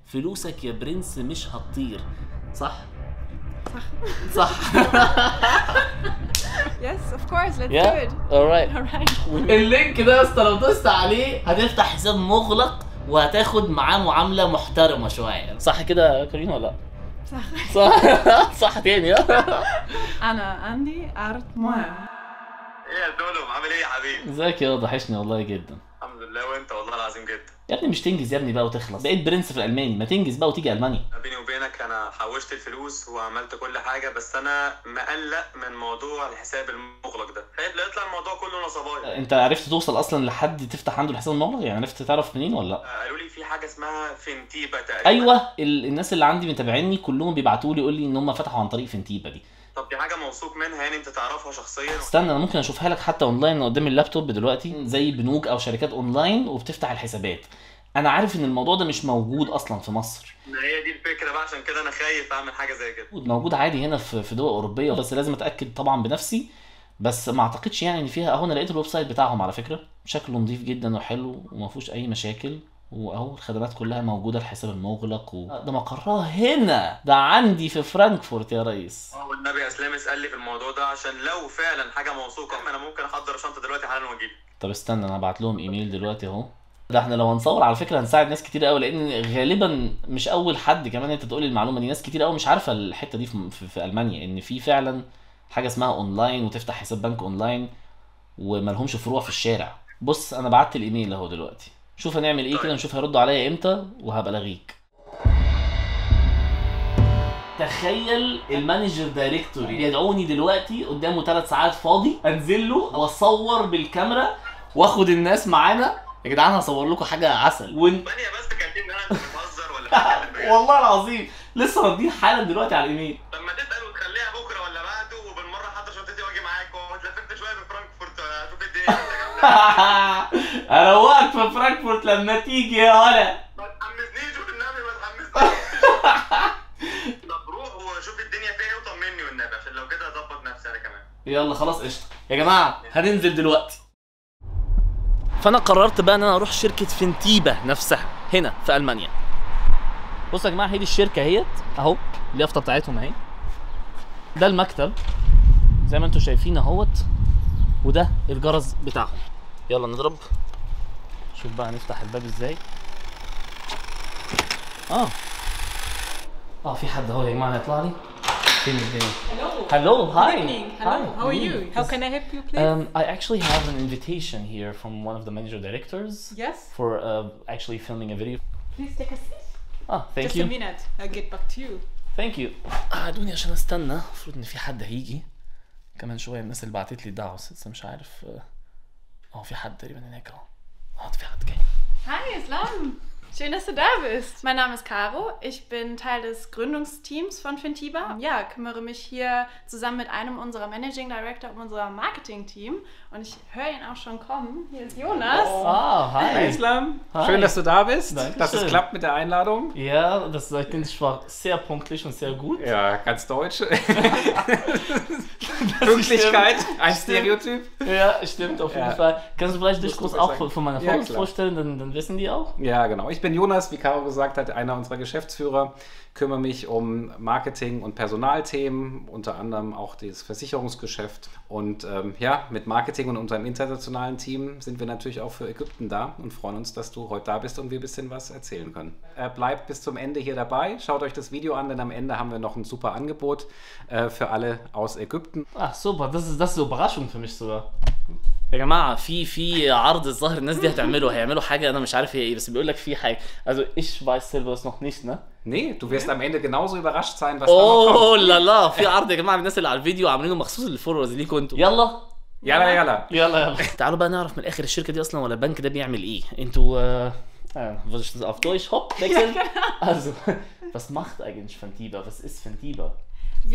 فلوسك يا برنس مش هتطير، صح؟ صح. صح. Yes, of course. Let's do it. alright. اللينك ده يا اسطى لو دوست عليه هتفتح حساب مغلق وهتاخد معاه معاملة محترمة شوية، صح كده يا كريم ولا لا؟ صح. صح. صح تاني. أنا أندي أرت موان. ايه يا دولو، عامل ايه يا حبيبي؟ ازيك يا وحشني والله جدا. الحمد لله، وانت والله العظيم جدا. يا ابني مش تنجز يا ابني بقى وتخلص، بقيت برنس في الالماني، ما تنجز بقى وتيجي المانيا. بيني وبينك انا حوشت الفلوس وعملت كل حاجه، بس انا مقلق من موضوع الحساب المغلق ده، خايف لا يطلع الموضوع كله نصبايا. انت عرفت توصل اصلا لحد تفتح عنده الحساب المغلق؟ يعني عرفت تعرف منين ولا لا؟ قالوا لي في حاجه اسمها فينتيبا تقريبا. ايوه، الناس اللي عندي متابعيني كلهم بيبعتوا لي يقول لي ان هم فتحوا عن طريق فينتيبا دي. طب دي حاجه موثوق منها يعني، انت تعرفها شخصيا؟ استنى انا ممكن اشوفها لك حتى اونلاين قدام اللابتوب دلوقتي، زي بنوك او شركات اونلاين وبتفتح الحسابات. انا عارف ان الموضوع ده مش موجود اصلا في مصر. ما هي دي الفكره بقى، عشان كده انا خايف اعمل حاجه زي كده. موجود عادي هنا في دول اوروبيه، بس لازم اتاكد طبعا بنفسي. بس ما اعتقدش يعني ان فيها. اهو انا لقيت الويب سايت بتاعهم على فكره، شكله نظيف جدا وحلو وما فيهوش اي مشاكل، واهو الخدمات كلها موجوده، الحساب المغلق ده مقرها هنا، ده عندي في فرانكفورت يا ريس. والنبي اسلام اسال لي في الموضوع ده، عشان لو فعلا حاجه موثوقه انا ممكن احضر شنطه دلوقتي حالا واجيب. طب استنى انا هبعت لهم ايميل دلوقتي اهو. ده احنا لو هنصور على فكره هنساعد ناس كتير قوي، لان غالبا مش اول حد كمان انت تقول المعلومه دي، ناس كتير قوي مش عارفه الحته دي في المانيا، ان في فعلا حاجه اسمها اونلاين وتفتح حساب بنك اونلاين ومالهمش فروع في الشارع. بص انا بعت الايميل اهو دلوقتي، شوف هنعمل ايه كده، نشوف هيردوا عليا امتى وهبقى الغيك. تخيل المانجر دايركتوري بيدعوني دلوقتي قدامه 3 ساعات فاضي، انزل له واصور بالكاميرا واخد الناس معانا. يا جدعان هصور لكم حاجه عسل ثانيه بس، كاتبين ان انا بتهزر ولا بتتكلم بجد؟ والله العظيم لسه راضيين حالا دلوقتي على الايميل. طب ما تسال وتخليها بكره ولا بعده، وبالمره حتى شنطتي واجي معاك واتلفت شويه في فرانكفورت اشوف الدنيا. اروقك في فرانكفورت لما تيجي يا ولا. ما تحمسنيش والنبي، ما تحمسنيش. طب روح وشوف الدنيا فيها ايه وطمني والنبي، عشان لو كده اظبط نفسي انا كمان. يلا خلاص قشطه يا جماعه، هننزل دلوقتي. فانا قررت بقى ان انا اروح شركه فينتيبا نفسها هنا في المانيا. بصوا يا جماعه، هي دي الشركه اهيت اهو، اليافطه بتاعتهم اهي، ده المكتب زي ما انتم شايفين اهوت، وده الجرس بتاعهم. يلا نضرب، شوف بقى نفتح الباب ازاي. في حد اهو يا جماعه هيطلع لي. فين الدنيا؟ Hello. Hi. Good evening. Hello. Hi. How are you? How can I help you, please? I actually have an invitation here from one of the manager directors. Yes. For actually filming a video. Please take a seat. Thank Just you. a minute. I'll get back to you. Thank you. قعدوني عشان استنى، المفروض ان في حد هيجي كمان شويه. الناس اللي بعتت لي الدعوه لسه مش عارف. في حد تقريبا هناك اهو. في حد جاي. Hi, Islam. Schön, dass du da bist. Mein Name ist Caro. Ich bin Teil des Gründungsteams von Fintiba. Ja, kümmere mich hier zusammen mit einem unserer Managing Director um unser Marketing-Team. Und ich höre ihn auch schon kommen. Hier ist Jonas. Hi. Hi Islam. Hi. Schön, dass du da bist. Dankeschön. Dass es klappt mit der Einladung. Ja, ich denke, ich war sehr pünktlich und sehr gut. Ja, ganz deutsch. Pünktlichkeit, ein Stereotyp. Ja, stimmt auf jeden Fall. Kannst du vielleicht dich Musst kurz du auch sagen. von meiner Ja, Frau klar. vorstellen, dann wissen die auch? Ja, genau. Ich bin Jonas, wie Caro gesagt hat, einer unserer Geschäftsführer. Kümmere mich um Marketing und Personalthemen, unter anderem auch das Versicherungsgeschäft. Und mit Marketing und unserem internationalen Team sind wir natürlich auch für Ägypten da und freuen uns, dass du heute da bist und wir ein bisschen was erzählen können. Bleibt bis zum Ende hier dabei. Schaut euch das Video an, denn am Ende haben wir noch ein super Angebot für alle aus Ägypten. Super, das ist Überraschung für mich sogar. يا جماعه في عرض الظاهر الناس دي هيعملوا حاجه انا مش عارف هي ايه، بس بيقول لك في حاجه. Also ich weiß selber es noch nicht, ne? Nee, du wirst am Ende genauso überrascht sein, was da noch kommt. اوه لا في عرض يا جماعه الناس اللي على الفيديو عاملينه مخصوص للفولورز ليكوا انتوا. يلا يلا تعالوا بقى نعرف من الاخر الشركه دي اصلا ولا البنك ده بيعمل ايه. انتوا was ist das auf Deutsch? Hopp, wechseln. Also, was macht eigentlich Fintiba? Was ist Fintiba?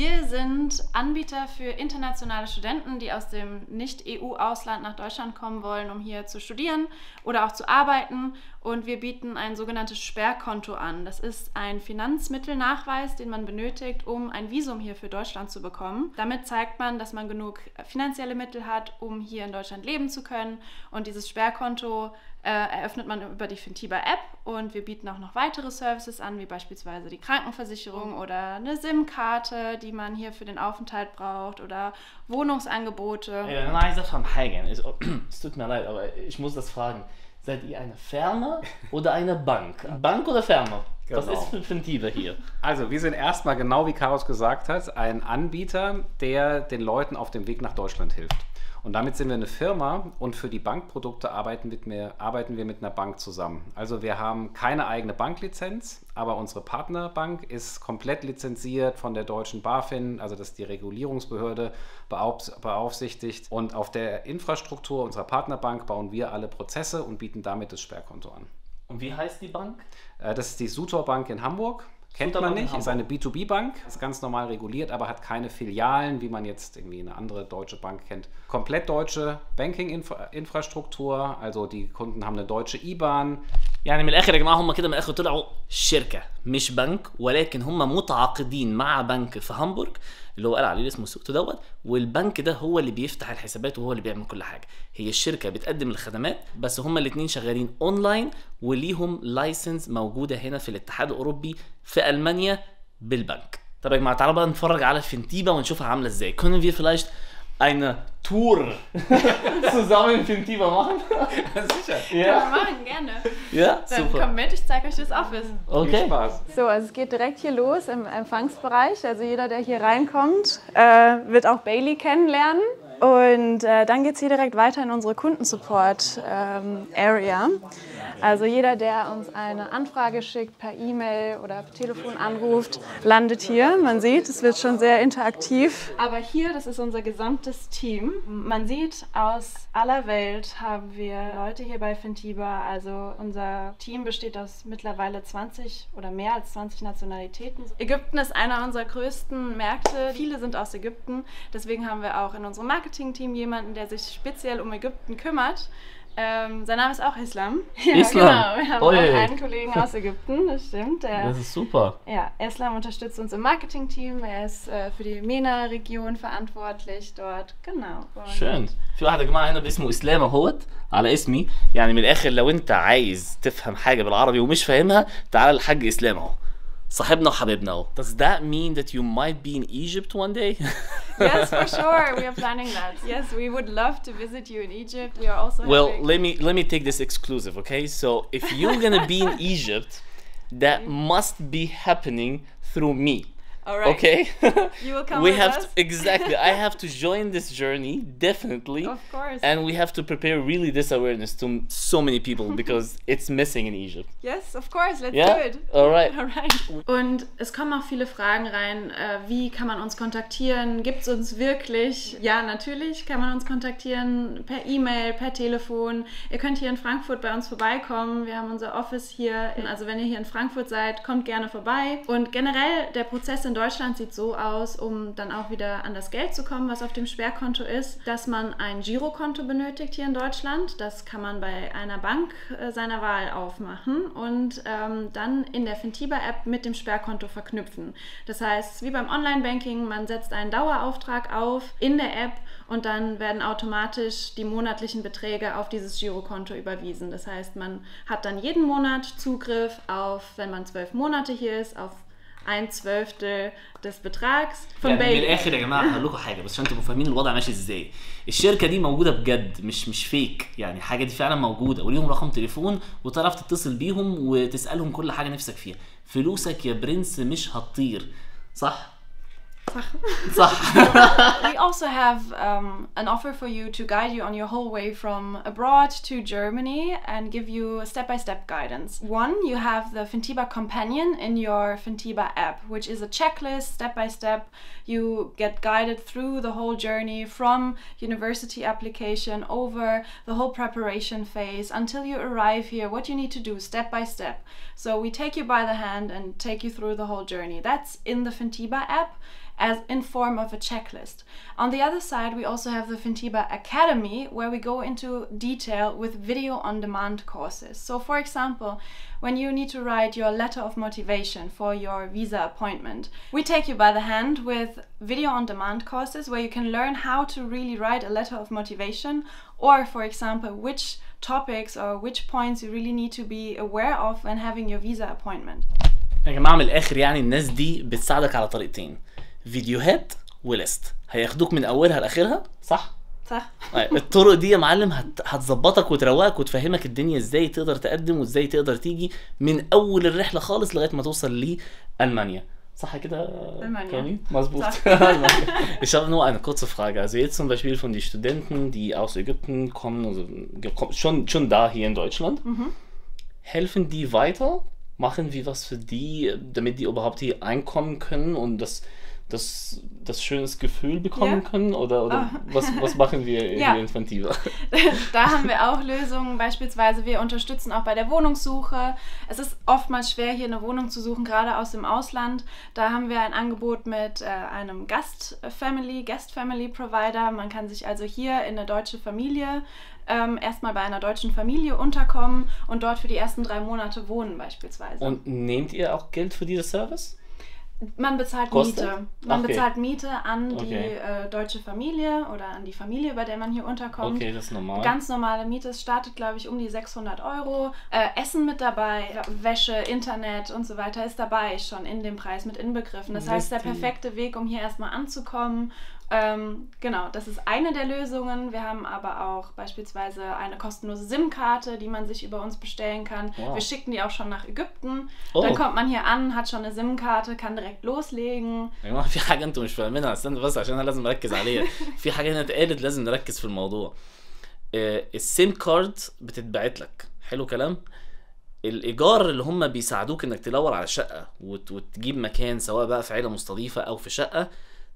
Wir sind Anbieter für internationale Studenten, die aus dem Nicht-EU-Ausland nach Deutschland kommen wollen, um hier zu studieren oder auch zu arbeiten. und wir bieten ein sogenanntes Sperrkonto an. Das ist ein Finanzmittelnachweis, den man benötigt, um ein Visum hier für Deutschland zu bekommen. Damit zeigt man, dass man genug finanzielle Mittel hat, um hier in Deutschland leben zu können. Und dieses Sperrkonto eröffnet man über die Fintiba-App und wir bieten auch noch weitere Services an, wie beispielsweise die Krankenversicherung oder eine SIM-Karte, die man hier für den Aufenthalt braucht oder Wohnungsangebote. أنا عايز أفهم حاجة يعني es tut mir leid, aber ich muss das fragen. Seid ihr eine Firma oder eine Bank? Bank oder Firma? Was Genau. ist für Fintiba hier? Also wir sind erstmal, genau wie Karos gesagt hat, ein Anbieter, der den Leuten auf dem Weg nach Deutschland hilft. Und damit sind wir eine Firma und für die Bankprodukte arbeiten wir mit einer Bank zusammen. Also wir haben keine eigene Banklizenz, aber unsere Partnerbank ist komplett lizenziert von der deutschen BaFin, also das ist die Regulierungsbehörde, beaufsichtigt. Und auf der Infrastruktur unserer Partnerbank bauen wir alle Prozesse und bieten damit das Sperrkonto an. Und wie heißt die Bank? Das ist die Sutor Bank in Hamburg. Kennt Sutor man Bank in nicht, ist eine B2B-Bank, ist ganz normal reguliert, aber hat keine Filialen, wie man jetzt irgendwie eine andere deutsche Bank kennt. Komplett deutsche Banking-Infrastruktur, also die Kunden haben eine deutsche IBAN. يعني من الاخر يا جماعه هم كده من الاخر طلعوا شركه مش بنك ولكن هم متعاقدين مع بنك في هامبورغ اللي هو قال عليه اسمه سوتو دوت والبنك ده هو اللي بيفتح الحسابات وهو اللي بيعمل كل حاجه هي الشركه بتقدم الخدمات بس هم الاثنين شغالين اونلاين وليهم لايسنس موجوده هنا في الاتحاد الاوروبي في المانيا بالبنك. طب يا جماعه تعالوا بقى نتفرج على فينتيبا ونشوفها عامله ازاي. Können wir vielleicht eine Tour zusammen in Fintiba machen? Sicher. Können wir machen, gerne. Ja, Dann super. kommt mit, ich zeige euch das Office. Viel Okay. Spaß. So, also es geht direkt hier los im Empfangsbereich. Also jeder, der hier reinkommt, wird auch Bailey kennenlernen. Und dann geht es hier direkt weiter in unsere Kundensupport-Area. Also jeder, der uns eine Anfrage schickt, per E-Mail oder per Telefon anruft, landet hier. Man sieht, es wird schon sehr interaktiv. Aber hier, das ist unser gesamtes Team. Man sieht, aus aller Welt haben wir Leute hier bei Fintiba. Also unser Team besteht aus mittlerweile 20 oder mehr als 20 Nationalitäten. Ägypten ist einer unserer größten Märkte. Viele sind aus Ägypten. Deswegen haben wir auch in unserem Marketing-Team jemanden, der sich speziell um Ägypten kümmert. Sein Name ist auch Islam. Ja, Islam. Genau. Wir haben Oi. auch einen Kollegen aus Ägypten, das stimmt. Das ist super. Ja, Islam unterstützt uns im Marketing-Team. Er ist für die MENA-Region verantwortlich dort. Genau. Und شön. في واحد يا جماعه هنا باسمه اسلام اهوت على اسمي يعني من الاخر لو انت عايز تفهم حاجه بالعربي ومش فاهمها تعال الحاج اسلام اهو صاحبنا وحبيبنا اهو. Does that mean that you might be in Egypt one day? Yes, for sure. We are planning that. Yes, we would love to visit you in Egypt. We are also Well, having... let me take this exclusive, okay? So if you're gonna be in Egypt, that must be happening through me. All right. Okay? You will come We with have us? to, exactly. I have to join this journey definitely. Of course. And we have to prepare really this awareness to so many people because it's missing in Egypt. Yes, of course. Let's Yeah? do it. All right. Alright. Und es kommen auch viele Fragen rein. Wie kann man uns kontaktieren? Gibt es uns wirklich? Ja, natürlich kann man uns kontaktieren per E-Mail, per Telefon. Ihr könnt hier in Frankfurt bei uns vorbeikommen. Wir haben unser Office hier. Also wenn ihr hier in Frankfurt seid, kommt gerne vorbei. Und generell der Prozess in Deutschland sieht so aus, um dann auch wieder an das Geld zu kommen, was auf dem Sperrkonto ist, dass man ein Girokonto benötigt hier in Deutschland. Das kann man bei einer Bank seiner Wahl aufmachen und dann in der Fintiba-App mit dem Sperrkonto verknüpfen. Das heißt, wie beim Online-Banking, man setzt einen Dauerauftrag auf in der App und dann werden automatisch die monatlichen Beträge auf dieses Girokonto überwiesen. Das heißt, man hat dann jeden Monat Zugriff auf, wenn man 12 Monate hier ist, auf 1/12 des Betrags von يعني من Bailey. الاخر يا جماعه هقول لكم حاجه بس عشان تبقوا فاهمين الوضع ماشي ازاي. الشركه دي موجوده بجد مش فيك يعني الحاجه دي فعلا موجوده وليهم رقم تليفون وتعرف تتصل بيهم وتسالهم كل حاجه نفسك فيها. فلوسك يا برنس مش هتطير صح؟ صح. We also have an offer for you to guide you on your whole way from abroad to Germany and give you step-by-step guidance. One, you have the Fintiba Companion in your Fintiba app, which is a checklist, step-by-step. You get guided through the whole journey from university application over the whole preparation phase until you arrive here, what you need to do step-by-step. So we take you by the hand and take you through the whole journey. That's in the Fintiba app. as in form of a checklist. On the other side, we also have the Fintiba Academy, where we go into detail with video-on-demand courses. So for example, when you need to write your letter of motivation for your visa appointment, we take you by the hand with video-on-demand courses where you can learn how to really write a letter of motivation, or for example, which topics or which points you really need to be aware of when having your visa appointment. يا جماعه من الاخر يعني الناس دي بتساعدك على طريقتين، فيديوهات وليست، هياخدوك من اولها لاخرها، صح؟ صح. الطرق دي يا معلم هتظبطك وتروقك وتفهمك الدنيا ازاي تقدر تقدم وازاي تقدر تيجي من اول الرحله خالص لغايه ما توصل لألمانيا. صح كده? Almania. Mazbut. Ich habe nur eine kurze Frage. Also jetzt zum Beispiel von den Studenten, die aus Ägypten kommen, also schon da hier in Deutschland, helfen die weiter? Machen wir was für die, damit die überhaupt hier einkommen können und das schönes Gefühl bekommen können? Oder was machen wir hier in Fintiba? Da haben wir auch Lösungen. Beispielsweise, wir unterstützen auch bei der Wohnungssuche. Es ist oftmals schwer, hier eine Wohnung zu suchen, gerade aus dem Ausland. Da haben wir ein Angebot mit einem Guest-Family-Provider. Man kann sich also hier in eine deutsche Familie erstmal bei einer deutschen Familie unterkommen und dort für die ersten 3 Monate wohnen beispielsweise. Und nehmt ihr auch Geld für diesen Service? Man bezahlt Miete. Man bezahlt Miete an die deutsche Familie oder an die Familie, bei der man hier unterkommt. Okay, das ist normal. Ganz normale Miete. Es startet, glaube ich, um die 600 €. Essen mit dabei, Wäsche, Internet und so weiter ist dabei schon in dem Preis mit inbegriffen. Das heißt, der perfekte Weg, um hier erstmal anzukommen. Genau, das ist eine der Lösungen. Wir haben aber auch beispielsweise eine kostenlose SIM-Karte, die man sich über uns bestellen kann. Wow. Wir schicken die auch schon nach Ägypten. Dann kommt man hier an, hat schon eine SIM-Karte, kann direkt loslegen. يا جماعه في حاجه انتوا مش فاهمينها، استنى بس عشان انا لازم اركز عليها. في حاجه هنا اتقالت لازم نركز في الموضوع. السيم كارد بتتبعت لك، حلو كلام. الايجار اللي هم بيساعدوك انك تدور على شقه وتجيب مكان سواء بقى في عيله مستضيفه او في شقه،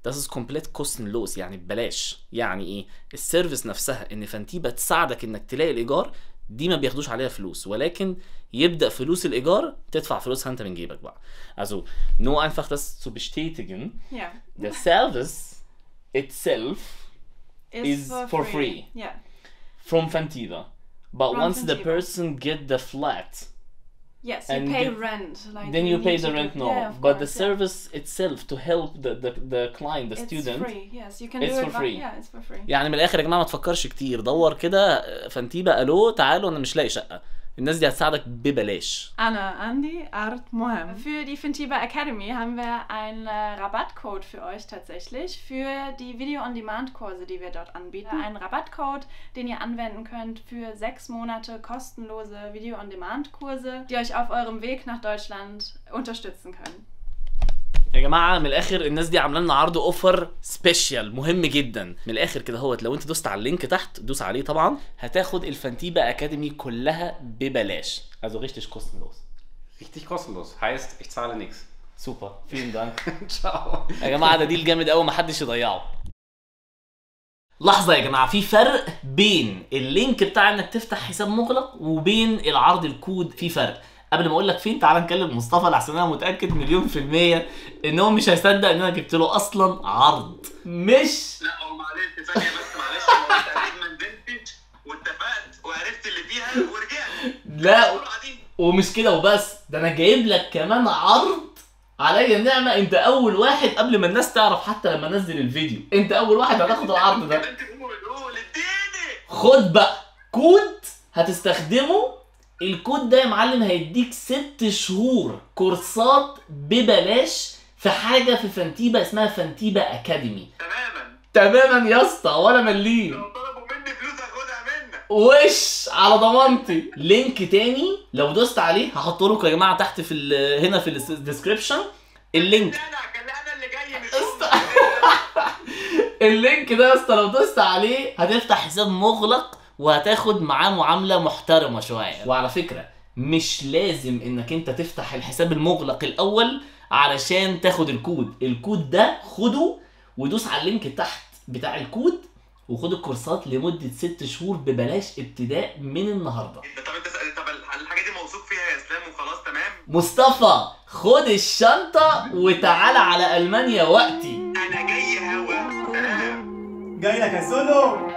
das ist komplett kostenlos يعني ببلاش. يعني ايه؟ السيرفيس نفسها ان فانتيبا تساعدك انك تلاقي الايجار دي ما بياخدوش عليها فلوس، ولكن يبدأ فلوس الايجار تدفع فلوسها انت من جيبك بقى. Also nur einfach das zu bestätigen. Yeah. The service itself is for free. Yeah. From Fintiba. But From once the Fintiba. person get the flat, Yes, you pay rent. Like then you pay need the to rent do- no. Yeah, of But the course, service itself to help the client, the student. It's free. Yes, you can It's do for it. free. Yeah, it's for free. يعني من الاخر يا جماعه ما تفكرش كتير، دور كده فانتيبا الو تعالوا انا مش لاقي شقه، الناس دي هتساعدك ببلاش. Anna, Andi, Art, Mohem. Für die Fintiba Academy haben wir einen Rabattcode für euch tatsächlich, für die Video-on-Demand-Kurse, die wir dort anbieten. Einen Rabattcode, den ihr anwenden könnt für 6 Monate kostenlose Video-on-Demand-Kurse, die euch auf eurem Weg nach Deutschland unterstützen können. يا جماعه من الاخر الناس دي عامله لنا عرض اوفر سبيشال مهم جدا. من الاخر كده اهوت، لو انت دوست على اللينك تحت دوس عليه طبعا، هتاخد الفانتيبا اكاديمي كلها ببلاش. Also richtig kostenlos. Richtig kostenlos. Heißt, ich zahle nichts. Super, vielen Dank. Ciao. يا جماعه ده ديل جامد قوي محدش يضيعه. لحظه يا جماعه، في فرق بين اللينك بتاع انك تفتح حساب مغلق وبين العرض الكود، في فرق. قبل ما اقول لك فين تعال نكلم مصطفى لحسن انا متاكد 100% ان هو مش هيصدق ان انا جبت له اصلا عرض. مش لا هو معلش ثانيه بس، معلش هو تقريبا ما نزلتش واتفقت وعرفت اللي فيها ورجعت. لا ومش كده وبس، ده انا جايب لك كمان عرض عليا النعمه، انت اول واحد قبل ما الناس تعرف، حتى لما انزل الفيديو انت اول واحد هتاخد العرض ده. خد بقى كود هتستخدمه، الكود ده يا معلم هيديك 6 شهور كورسات ببلاش في حاجه في فانتيبا اسمها فانتيبا اكاديمي. تماما يا اسطى، ولا مليم. لو طلبوا مني فلوس هاخدها منك وش على ضمانتي. لينك تاني لو دوست عليه هحطه لكم يا جماعه تحت في هنا في الديسكربشن اللينك. انا اللي جاي مش اللينك ده يا اسطى لو دوست عليه هتفتح حساب مغلق وهتاخد معاه معامله محترمه شويه. وعلى فكره مش لازم انك انت تفتح الحساب المغلق الاول علشان تاخد الكود ده خده ودوس على اللينك تحت بتاع الكود وخد الكورسات لمده 6 شهور ببلاش ابتداء من النهارده. طب الحاجه دي موثوق فيها يا اسلام وخلاص تمام؟ مصطفى خد الشنطه وتعالى على المانيا وقتي. انا جاي هوا. جاي لك يا سولو.